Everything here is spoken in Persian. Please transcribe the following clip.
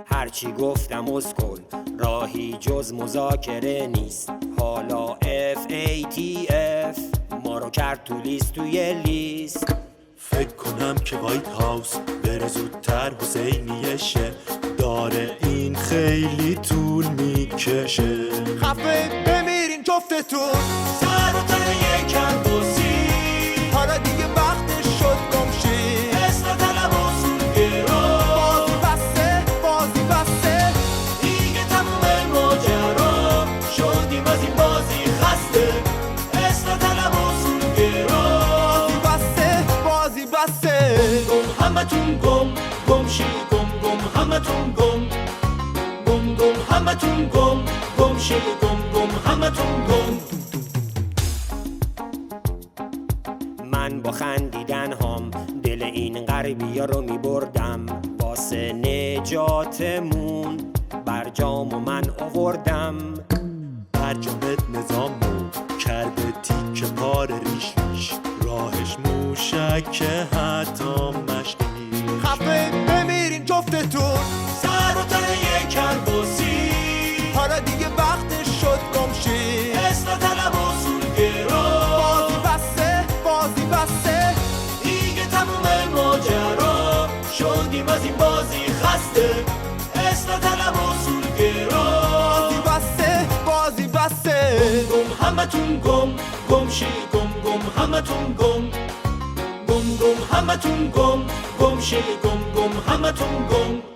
هرچی گفتم اسکل، راهی جز مذاکره نیست. حالا FATF ما رو کرد تو لیست، توی لیست. فکر کنم که وایت هاوس بره زودتر حسینیه شه، داره این خیلی طول میکشه. خفه بمیرین جفتتون، سر و تن یک کرباسی، حالا دیگه وقتش شد گمشی. اصلا طلب اصول گرا، بازی بسته، بازی بسته، دیگه تموم ماجرا، شدیم از این بازی خسته. اصلا طلب اصول گرا، بازی بسته، بازی بسته. گم همتون گم، گم شی گم گم همتون گم، گم گم همتون گم، گم شی گم گم همتون گم. من با خندیدن هم دل این غربیا رو میبردم، واسه نجاتمون برجام و من آوردم. برجامت نظامو کرده تیک پار ریش ریش، راهش موشکه حتی مشکی. خفه بمیرین جفتتون، سر و تن یک کرباسی، حالا دیگه وقتش شد گمشی. اصلا طلب اصول گرا، بازی بسته، بازی بسته، دیگه تموم ماجرا، شدیم از این بازی خسته. اصلا طلب اصول گرا، بازی بسته، بازی بسته. گم همتون گم، گم شی گم گم همتون گم، گم گم همتون گم، گم شی گم گم همتون گم.